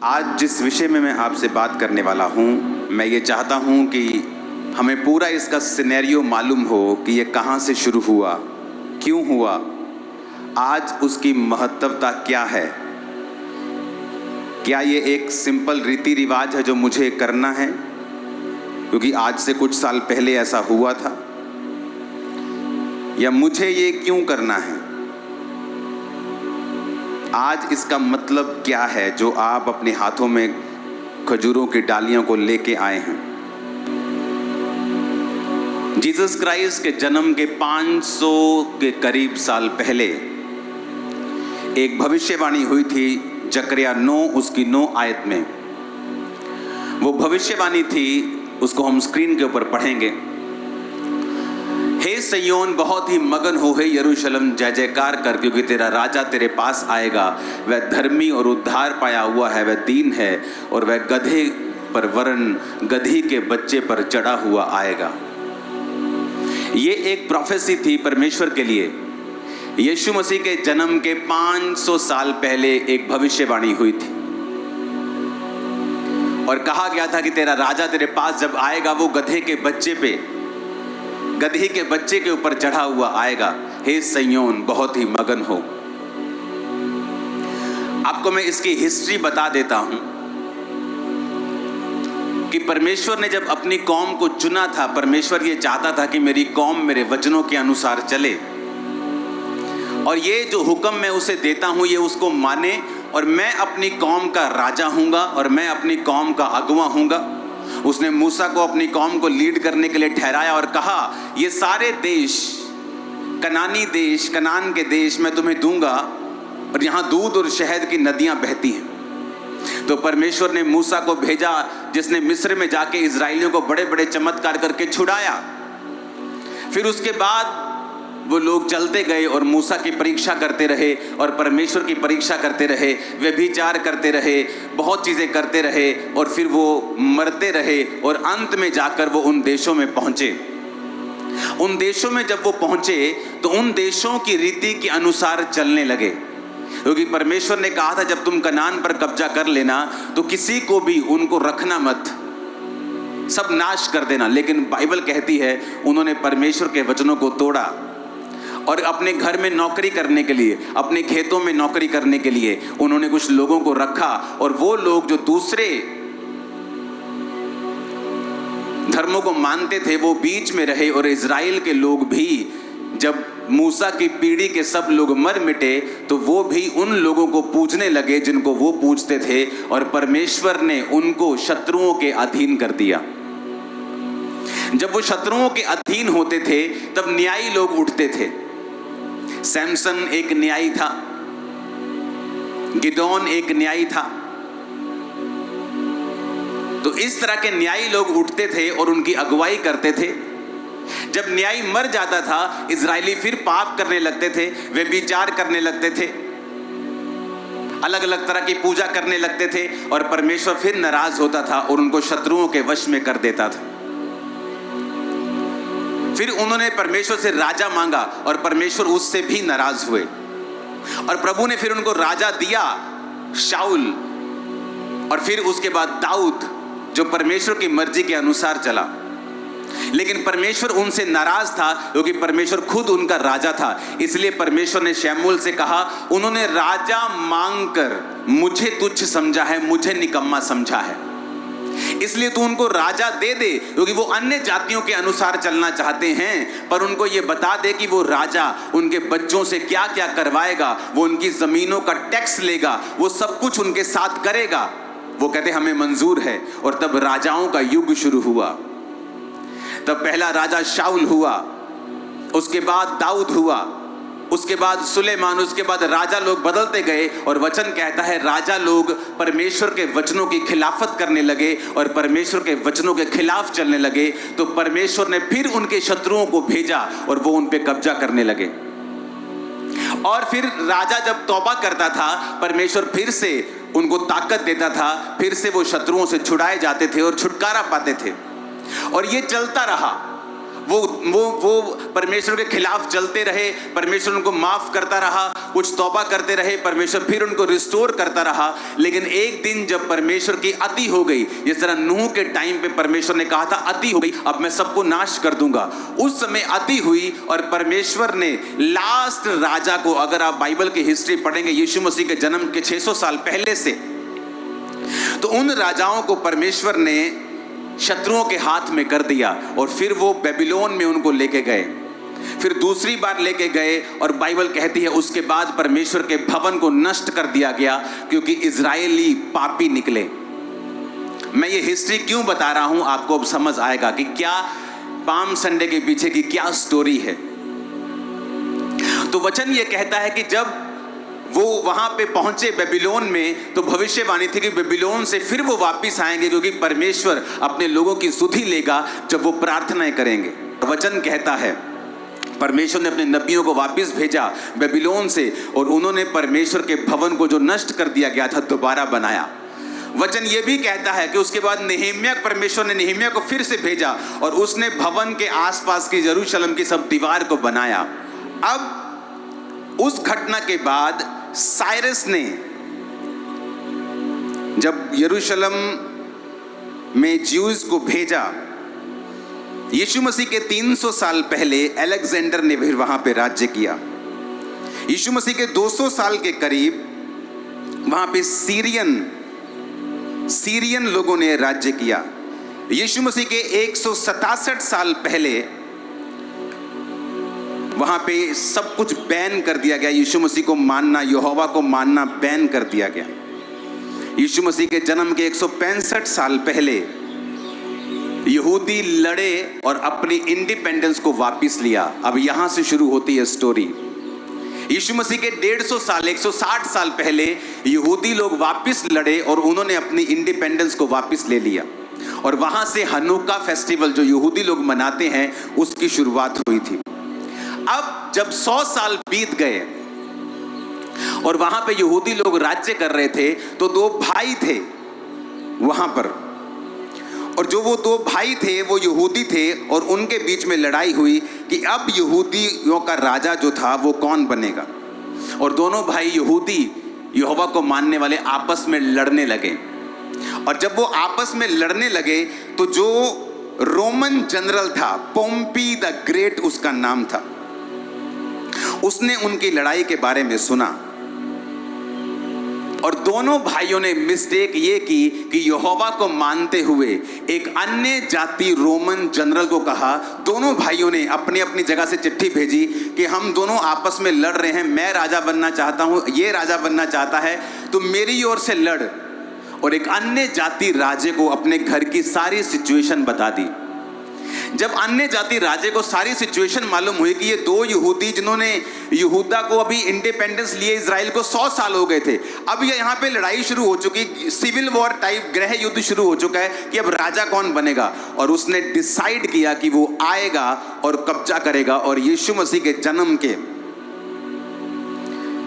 आज जिस विषय में मैं आपसे बात करने वाला हूँ, मैं ये चाहता हूँ कि हमें पूरा इसका सिनेरियो मालूम हो कि ये कहाँ से शुरू हुआ, क्यों हुआ, आज उसकी महत्वता क्या है। क्या ये एक सिंपल रीति रिवाज है जो मुझे करना है क्योंकि आज से कुछ साल पहले ऐसा हुआ था, या मुझे ये क्यों करना है। आज इसका मतलब क्या है जो आप अपने हाथों में खजूरों की डालियों को लेके आए हैं। जीसस क्राइस्ट के जन्म के 500 के करीब साल पहले एक भविष्यवाणी हुई थी जकरिया 9 उसकी 9 आयत में। वो भविष्यवाणी थी, उसको हम स्क्रीन के ऊपर पढ़ेंगे। हे सिय्योन, बहुत ही मगन हो, हे यरूशलेम, जय जयकार कर, क्योंकि तेरा राजा तेरे पास आएगा। वह धर्मी और उद्धार पाया हुआ है, वह दीन है और वह गधे पर वरन गधी के बच्चे पर चढ़ा हुआ आएगा। ये एक प्रोफेसी थी परमेश्वर के लिए। यीशु मसीह के जन्म के 500 साल पहले एक भविष्यवाणी हुई थी और कहा गया था कि तेरा राजा तेरे पास जब आएगा वो गधे के बच्चे के ऊपर चढ़ा हुआ आएगा। हे सिय्योन, बहुत ही मगन हो। आपको मैं इसकी हिस्ट्री बता देता हूं कि परमेश्वर ने जब अपनी कौम को चुना था, परमेश्वर ये चाहता था कि मेरी कौम मेरे वचनों के अनुसार चले और ये जो हुक्म मैं उसे देता हूं ये उसको माने, और मैं अपनी कौम का राजा हूंगा और मैं अपनी कौम का अगुवा हूंगा। उसने मूसा को अपनी कौम को लीड करने के लिए ठहराया और कहा, ये सारे देश, कनानी देश, कनान के देश मैं तुम्हें दूंगा और यहाँ दूध और शहद की नदियां बहती हैं। तो परमेश्वर ने मूसा को भेजा, जिसने मिस्र में जाके इजराइलियों को बड़े बड़े चमत्कार करके छुड़ाया। फिर उसके बाद वो लोग चलते गए और मूसा की परीक्षा करते रहे और परमेश्वर की परीक्षा करते रहे, व्यभिचार करते रहे, बहुत चीज़ें करते रहे और फिर वो मरते रहे और अंत में जाकर वो उन देशों में पहुँचे। उन देशों में जब वो पहुँचे तो उन देशों की रीति के अनुसार चलने लगे, क्योंकि परमेश्वर ने कहा था जब तुम कनान पर कब्जा कर लेना तो किसी को भी उनको रखना मत, सब नाश कर देना। लेकिन बाइबल कहती है उन्होंने परमेश्वर के वचनों को तोड़ा और अपने घर में नौकरी करने के लिए, अपने खेतों में नौकरी करने के लिए उन्होंने कुछ लोगों को रखा, और वो लोग जो दूसरे धर्मों को मानते थे वो बीच में रहे। और इजराइल के लोग भी, जब मूसा की पीढ़ी के सब लोग मर मिटे तो वो भी उन लोगों को पूजने लगे जिनको वो पूजते थे, और परमेश्वर ने उनको शत्रुओं के अधीन कर दिया। जब वो शत्रुओं के अधीन होते थे तब न्यायी लोग उठते थे। सैमसन एक न्यायी था, गिदोन एक न्यायी था। तो इस तरह के न्यायी लोग उठते थे और उनकी अगुवाई करते थे। जब न्यायी मर जाता था, इजरायली फिर पाप करने लगते थे, वे व्यभिचार करने लगते थे, अलग अलग तरह की पूजा करने लगते थे, और परमेश्वर फिर नाराज होता था और उनको शत्रुओं के वश में कर देता था। फिर उन्होंने परमेश्वर से राजा मांगा और परमेश्वर उससे भी नाराज हुए, और प्रभु ने फिर उनको राजा दिया, शाऊल, और फिर उसके बाद दाऊद, जो परमेश्वर की मर्जी के अनुसार चला। लेकिन परमेश्वर उनसे नाराज था क्योंकि परमेश्वर खुद उनका राजा था। इसलिए परमेश्वर ने शमूएल से कहा, उन्होंने राजा मांगकर मुझे तुच्छ समझा है, मुझे निकम्मा समझा है, इसलिए तू उनको राजा दे दे, क्योंकि वो अन्य जातियों के अनुसार चलना चाहते हैं। पर उनको ये बता दे कि वो राजा उनके बच्चों से क्या क्या करवाएगा, वो उनकी जमीनों का टैक्स लेगा, वो सब कुछ उनके साथ करेगा। वो कहते हमें मंजूर है। और तब राजाओं का युग शुरू हुआ। तब पहला राजा शाऊल हुआ, उसके बाद दाऊद हुआ, उसके बाद सुलेमान, उसके बाद राजा लोग बदलते गए। और वचन कहता है राजा लोग परमेश्वर के वचनों की खिलाफत करने लगे और परमेश्वर के वचनों के खिलाफ चलने लगे। तो परमेश्वर ने फिर उनके शत्रुओं को भेजा और वो उन पे कब्जा करने लगे। और फिर राजा जब तौबा करता था, परमेश्वर फिर से उनको ताकत देता था, फिर से वो शत्रुओं से छुड़ाए जाते थे और छुटकारा पाते थे। और ये चलता रहा। वो परमेश्वर के खिलाफ चलते रहे, परमेश्वर उनको माफ करता रहा, कुछ तौबा करते रहे, परमेश्वर फिर उनको रिस्टोर करता रहा। लेकिन एक दिन जब परमेश्वर की अति हो गई, जिस तरह नूह के टाइम पे परमेश्वर ने कहा था अति हो गई, अब मैं सबको नाश कर दूंगा, उस समय अति हुई और परमेश्वर ने लास्ट राजा को, अगर आप बाइबल की हिस्ट्री पढ़ेंगे यीशु मसीह के जन्म के 600 साल पहले से, तो उन राजाओं को परमेश्वर ने शत्रुओं के हाथ में कर दिया और फिर वो बेबीलोन में उनको लेके गए, फिर दूसरी बार लेके गए और बाइबल कहती है उसके बाद परमेश्वर के भवन को नष्ट कर दिया गया क्योंकि इजरायली पापी निकले। मैं ये हिस्ट्री क्यों बता रहा हूं, आपको अब समझ आएगा कि क्या पाम संडे के पीछे की क्या स्टोरी है। तो वचन ये कहता है कि जब वो वहां पे पहुंचे बेबीलोन में, तो भविष्यवाणी थी कि बेबीलोन से फिर वो वापस आएंगे क्योंकि परमेश्वर अपने लोगों की सुधि लेगा जब वो प्रार्थनाएं करेंगे। वचन कहता है परमेश्वर ने अपने नबियों को वापस भेजा बेबीलोन से और उन्होंने परमेश्वर के भवन को जो नष्ट कर दिया गया था दोबारा बनाया। वचन ये भी कहता है कि उसके बाद परमेश्वर ने नेहम्याह को फिर से भेजा और उसने भवन के आसपास की यरूशलेम की सब दीवार को बनाया। अब उस घटना के बाद साइरस ने जब यरूशलेम में ज्यूज को भेजा, यीशु मसीह के 300 साल पहले अलेक्जेंडर ने फिर वहां पे राज्य किया। यीशु मसीह के 200 साल के करीब वहां पे सीरियन लोगों ने राज्य किया। यीशु मसीह के 167 साल पहले वहां पे सब कुछ बैन कर दिया गया। यीशु मसीह को मानना, यहोवा को मानना बैन कर दिया गया। यीशु मसीह के जन्म के 165 साल पहले यहूदी लड़े और अपनी इंडिपेंडेंस को वापस लिया। अब यहां से शुरू होती है स्टोरी। यीशु मसीह के 150 साल 160 साल पहले यहूदी लोग वापस लड़े और उन्होंने अपनी इंडिपेंडेंस को वापस ले लिया और वहां से हनुक्का फेस्टिवल जो यहूदी लोग मनाते हैं उसकी शुरुआत हुई थी। अब जब 100 साल बीत गए और वहां पे यहूदी लोग राज्य कर रहे थे, तो 2 भाई थे वहां पर, और जो वो 2 भाई थे वो यहूदी थे और उनके बीच में लड़ाई हुई कि अब यहूदियों का राजा जो था वो कौन बनेगा। और दोनों भाई यहूदी यहोवा को मानने वाले आपस में लड़ने लगे। और जब वो आपस में लड़ने लगे तो जो रोमन जनरल था, पोम्पी द ग्रेट उसका नाम था, उसने उनकी लड़ाई के बारे में सुना और दोनों भाइयों ने मिस्टेक ये की कि यहोवा को मानते हुए एक अन्य जाति रोमन जनरल को कहा। दोनों भाइयों ने अपनी अपनी जगह से चिट्ठी भेजी कि हम दोनों आपस में लड़ रहे हैं, मैं राजा बनना चाहता हूं, ये राजा बनना चाहता है, तो मेरी ओर से लड़। और एक अन्य जाति राजे को अपने घर की सारी सिचुएशन बता दी। जब अन्य जाति राजे को सारी सिचुएशन मालूम हुई कि ये 2 यहूदी जिन्होंने यहूदा को अभी इंडिपेंडेंस लिए इजराइल को 100 साल हो गए थे, अब ये यहाँ पे लड़ाई शुरू हो चुकी, सिविल वॉर टाइप गृह युद्ध शुरू हो चुका है कि अब राजा कौन बनेगा। और उसने डिसाइड किया कि वो आएगा और कब्जा करेगा। और यीशु मसीह के जन्म के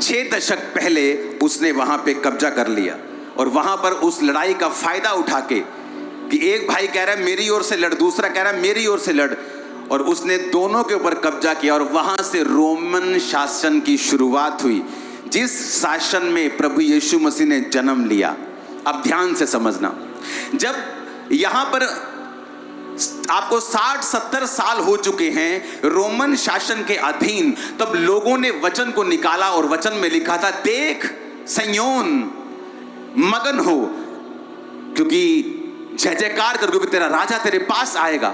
6 दशक पहले उसने वहां पे कब्जा कर लिया और वहां पर उस लड़ाई का फायदा उठा के कि एक भाई कह रहा है मेरी ओर से लड़, दूसरा कह रहा है मेरी ओर से लड़, और उसने दोनों के ऊपर कब्जा किया और वहां से रोमन शासन की शुरुआत हुई, जिस शासन में प्रभु यीशु मसीह ने जन्म लिया। अब ध्यान से समझना, जब यहां पर आपको 60-70 साल हो चुके हैं रोमन शासन के अधीन, तब लोगों ने वचन को निकाला और वचन में लिखा था, देख सिय्योन मगन हो, क्योंकि जय जयकार कर, क्योंकि तेरा राजा तेरे पास आएगा।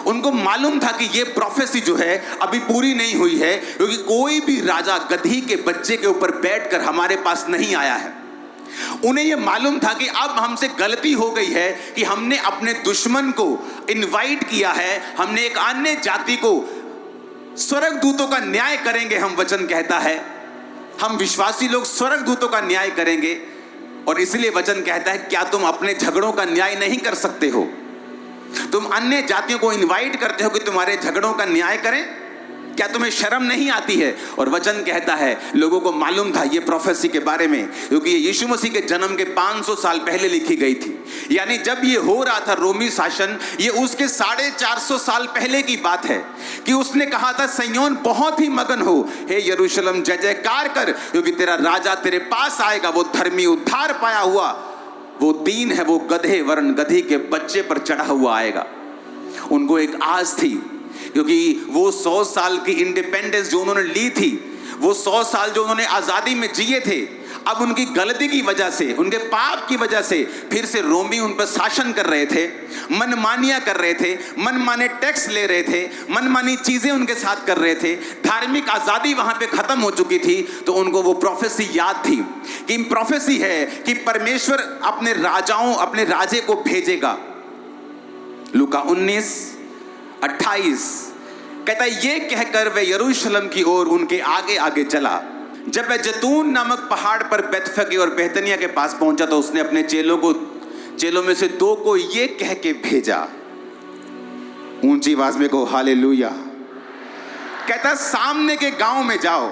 उनको मालूम था कि ये प्रोफेसी जो है अभी पूरी नहीं हुई है, क्योंकि कोई भी राजा गधी के बच्चे के ऊपर बैठकर हमारे पास नहीं आया है। उन्हें यह मालूम था कि अब हमसे गलती हो गई है कि हमने अपने दुश्मन को इनवाइट किया है, हमने एक अन्य जाति को, स्वर्गदूतों का न्याय करेंगे, हम वचन कहता है, हम विश्वासी लोग स्वर्गदूतों का न्याय करेंगे। और इसलिए वचन कहता है, क्या तुम अपने झगड़ों का न्याय नहीं कर सकते हो? तुम अन्य जातियों को इनवाइट करते हो कि तुम्हारे झगड़ों का न्याय करें? क्या तुम्हें शर्म नहीं आती है? और वचन कहता है लोगों को मालूम था ये प्रोफेसी के बारे में, क्योंकि ये यीशु मसीह के जन्म के 500 साल पहले लिखी गई थी। यानी जब ये हो रहा था रोमी शासन, ये उसके 450 साल पहले की बात है कि उसने कहा था सिय्योन बहुत ही मगन हो, हे यरूशलेम जय जयकार कर, क्योंकि तेरा राजा तेरे पास आएगा, वो धर्मी उद्धार पाया हुआ, वो दीन है, वो गधे वरन गधी के बच्चे पर चढ़ा हुआ आएगा। उनको एक आस थी, क्योंकि वो 100 साल की इंडिपेंडेंस जो उन्होंने ली थी, वो 100 साल जो उन्होंने आजादी में जिए थे, अब उनकी गलती की वजह से, उनके पाप की वजह से फिर से रोमी उन पर शासन कर रहे थे, मनमानियां कर रहे थे, मनमाने टैक्स ले रहे थे, मनमानी चीजें उनके साथ कर रहे थे, धार्मिक आजादी वहां पे खत्म हो चुकी थी। तो उनको वो प्रोफेसी याद थी कि प्रोफेसी है कि परमेश्वर अपने राजाओं, अपने राजे को भेजेगा। लूका 19:28 कहता है ये कहकर वे यरूशलेम की ओर उनके आगे आगे चला। जब वह जैतून नामक पहाड़ पर बेतफगे और बेतनिया के पास पहुंचा तो उसने अपने चेलों में से 2 को ये कह के भेजा, ऊंची आवाज में कहो हालेलुया। कहता सामने के गांव में जाओ,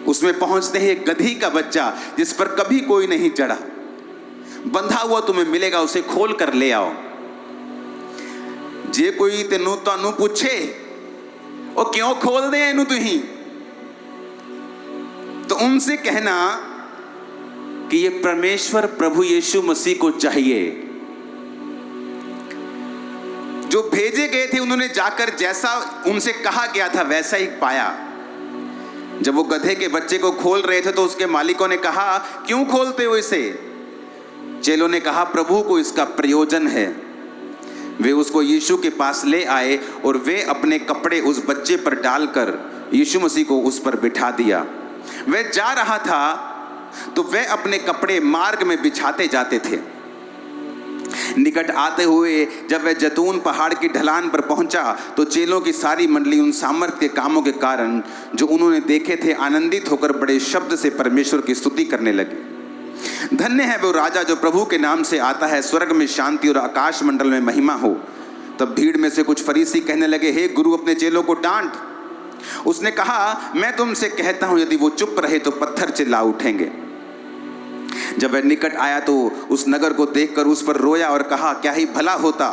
उसमें पहुंचते ही एक गधी का बच्चा जिस पर कभी कोई नहीं चढ़ा बंधा हुआ तुम्हें मिलेगा, उसे खोल कर ले आओ। जे कोई तेनू तानू पूछे ओ क्यों खोल दे इनू तुही, तो उनसे कहना कि ये परमेश्वर प्रभु यीशु मसीह को चाहिए। जो भेजे गए थे उन्होंने जाकर जैसा उनसे कहा गया था वैसा ही पाया। जब वो गधे के बच्चे को खोल रहे थे तो उसके मालिकों ने कहा क्यों खोलते हो इसे? चेलों ने कहा प्रभु को इसका प्रयोजन है। वे उसको यीशु के पास ले आए और वे अपने कपड़े उस बच्चे पर डालकर यीशु मसीह को उस पर बिठा दिया। वह जा रहा था तो वे अपने कपड़े मार्ग में बिछाते जाते थे। निकट आते हुए जब वह जैतून पहाड़ की ढलान पर पहुंचा तो चेलों की सारी मंडली उन सामर्थ के कामों के कारण जो उन्होंने देखे थे आनंदित होकर बड़े शब्द से परमेश्वर की स्तुति करने लगे। धन्य है वो राजा जो प्रभु के नाम से आता है, स्वर्ग में शांति और आकाश मंडल में महिमा हो। तब भीड़ में से कुछ फरीसी कहने लगे, हे गुरु अपने चेलों को डांट। उसने कहा मैं तुमसे कहता हूं यदि वो चुप रहे तो पत्थर चिल्ला उठेंगे। जब वह निकट आया तो उस नगर को देखकर उस पर रोया और कहा क्या ही भला होता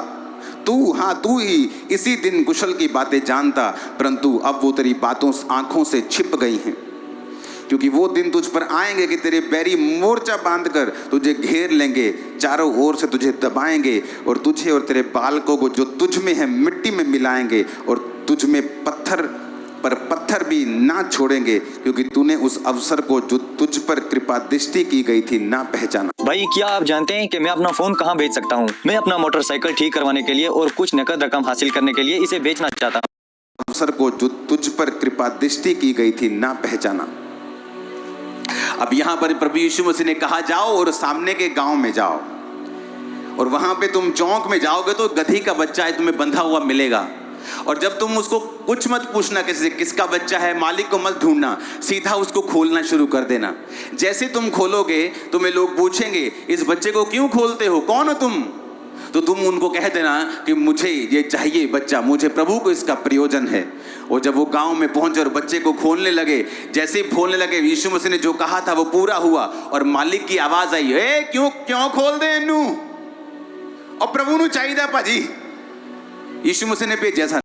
तू ही इसी दिन कुशल की बातें जानता, परंतु अब वो तेरी बातों आंखों से छिप गई हैं। क्योंकि वो दिन तुझ पर आएंगे कि तेरे बैरी मोर्चा बांधकर तुझे घेर लेंगे, चारों ओर से तुझे दबाएंगे और तुझे और तेरे बालकों को जो तुझ में है मिट्टी में मिलाएंगे और तुझ में पत्थर पर पत्थर भी ना छोड़ेंगे, क्योंकि तूने उस अवसर को जो तुझ पर कृपा दृष्टि की गई थी ना पहचाना। भाई क्या आप जानते हैं कि मैं अपना फोन कहां बेच सकता हूं? मैं अपना मोटरसाइकिल ठीक करवाने के लिए और कुछ नकद रकम हासिल करने के लिए इसे बेचना चाहता हूं। अवसर को जो तुझ पर कृपा दृष्टि की गई थी ना पहचाना। अब यहां पर प्रभु यीशु मसीह ने कहा जाओ और सामने के गांव में जाओ और वहां पे तुम चौक में जाओगे तो गधी का बच्चा है तुम्हें बंधा हुआ मिलेगा। और जब तुम उसको कुछ मत पूछना किसका बच्चा है, मालिक को मत ढूंढना, सीधा उसको खोलना शुरू कर देना। जैसे तुम खोलोगे तुम्हें लोग पूछेंगे इस बच्चे को क्यों खोलते हो, कौन हो तुम? तो तुम उनको कह देना कि मुझे ये चाहिए बच्चा, मुझे प्रभु को इसका प्रयोजन है। और जब वो गांव में पहुंचे और बच्चे को खोलने लगे, जैसे ही खोलने लगे यीशु मसीह ने जो कहा था वो पूरा हुआ और मालिक की आवाज आई, ए क्यों खोल दे इनू? और प्रभु नु चाहिए भाजी। यीशु मसीह ने भेजा था